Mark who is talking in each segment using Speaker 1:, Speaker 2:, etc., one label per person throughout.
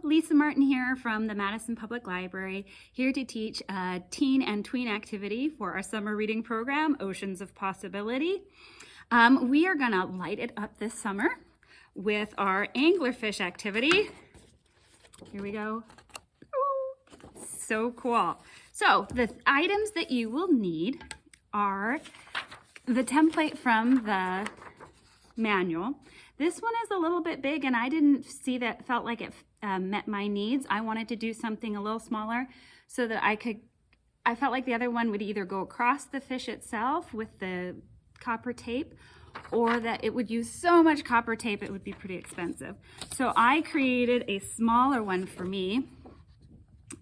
Speaker 1: Lisa Martin here from the Madison Public Library, here to teach a teen and tween activity for our summer reading program, Oceans of Possibility. We are gonna light it up this summer with our anglerfish activity. Here we go. Ooh, so cool. So the items that you will need are the template from the manual. This one is a little bit big and I didn't see that, felt like it met my needs. I wanted to do something a little smaller so that I felt like the other one would either go across the fish itself with the copper tape, or that it would use so much copper tape it would be pretty expensive. So I created a smaller one for me.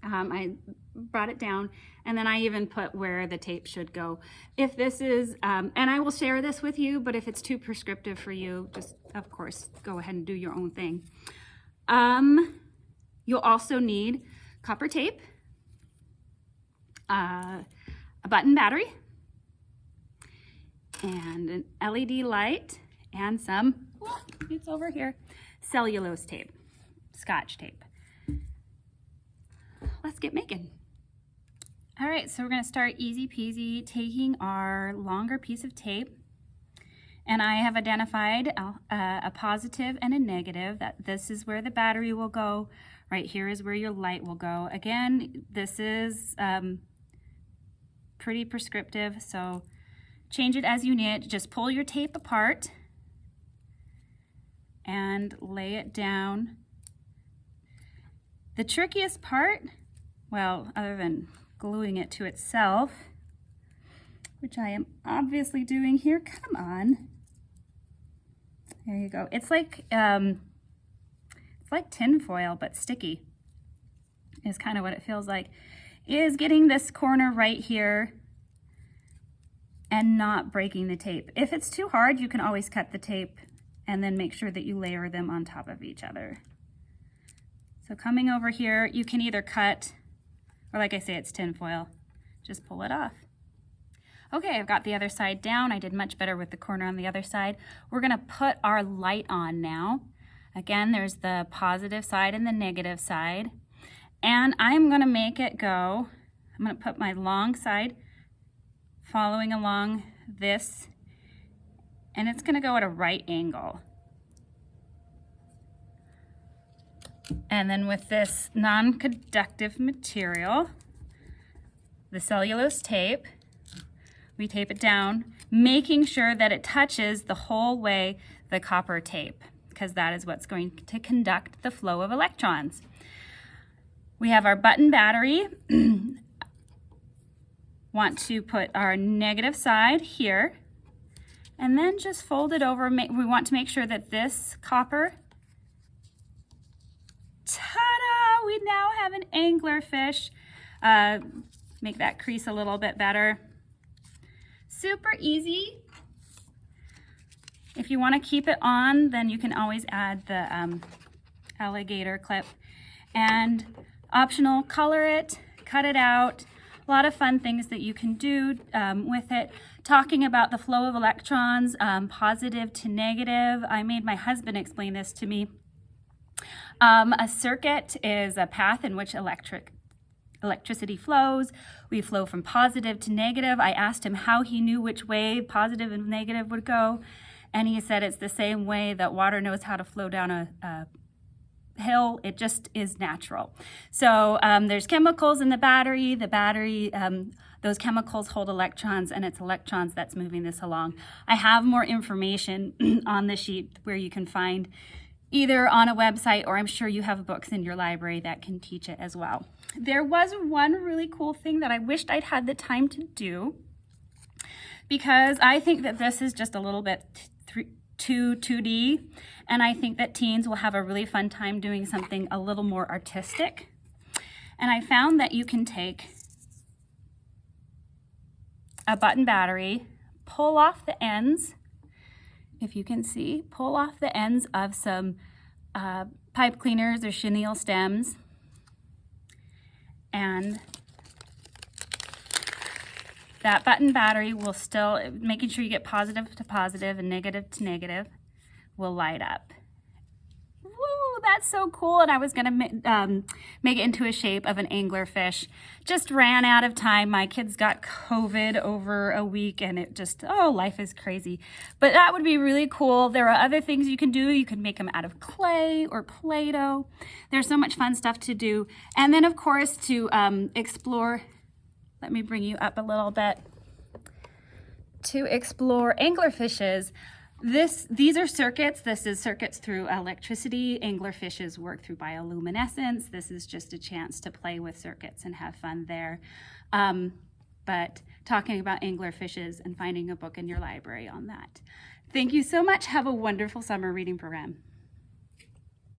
Speaker 1: I brought it down and then I even put where the tape should go. If this is, and I will share this with you, but if it's too prescriptive for you, just of course, go ahead and do your own thing. You'll also need copper tape, a button battery, and an LED light, and some, it's over here, cellulose tape, Scotch tape. Let's get making. All right, so we're gonna start easy peasy, taking our longer piece of tape, and I have identified a positive and a negative, that this is where the battery will go, right here is where your light will go. Again, this is pretty prescriptive, so change it as you need. Just pull your tape apart and lay it down. The trickiest part, well, other than gluing it to itself, which I am obviously doing here, come on. There you go. It's like tin foil, but sticky, is kind of what it feels like, is getting this corner right here and not breaking the tape. If it's too hard, you can always cut the tape and then make sure that you layer them on top of each other. So coming over here, you can either cut, or like I say, it's tin foil, just pull it off. Okay, I've got the other side down. I did much better with the corner on the other side. We're gonna put our light on now. Again, there's the positive side and the negative side. And I'm gonna make it go, I'm gonna put my long side following along this, and it's gonna go at a right angle. And then with this non-conductive material, the cellulose tape, we tape it down, making sure that it touches the whole way the copper tape, because that is what's going to conduct the flow of electrons. We have our button battery. Want to put our negative side here, and then just fold it over. We want to make sure that this copper, ta-da, we now have an anglerfish. Make that crease a little bit better. Super easy. If you want to keep it on, then you can always add the alligator clip. And optional, color it, cut it out. A lot of fun things that you can do with it. Talking about the flow of electrons, positive to negative. I made my husband explain this to me. A circuit is a path in which electricity flows. We flow from positive to negative. I asked him how he knew which way positive and negative would go, and he said it's the same way that water knows how to flow down a hill. It just is natural. So there's chemicals in the battery. The battery, those chemicals hold electrons, and it's electrons that's moving this along. I have more information on the sheet where you can find either on a website, or I'm sure you have books in your library that can teach it as well. There was one really cool thing that I wished I'd had the time to do, because I think that this is just a little bit too 2D, and I think that teens will have a really fun time doing something a little more artistic. And I found that you can take a button battery, pull off the ends, if you can see, pull off the ends of some pipe cleaners or chenille stems, and that button battery will still, making sure you get positive to positive and negative to negative, will light up. Woo, oh, that's so cool. And I was gonna make it into a shape of an anglerfish. Just ran out of time. My kids got COVID over a week and it just, oh, life is crazy. But that would be really cool. There are other things you can do. You can make them out of clay or Play-Doh. There's so much fun stuff to do. And then of course to explore, let me bring you up a little bit, to explore anglerfishes. These are circuits. This is circuits through electricity. Anglerfishes work through bioluminescence. This is just a chance to play with circuits and have fun there. But talking about anglerfishes and finding a book in your library on that. Thank you so much. Have a wonderful summer reading program.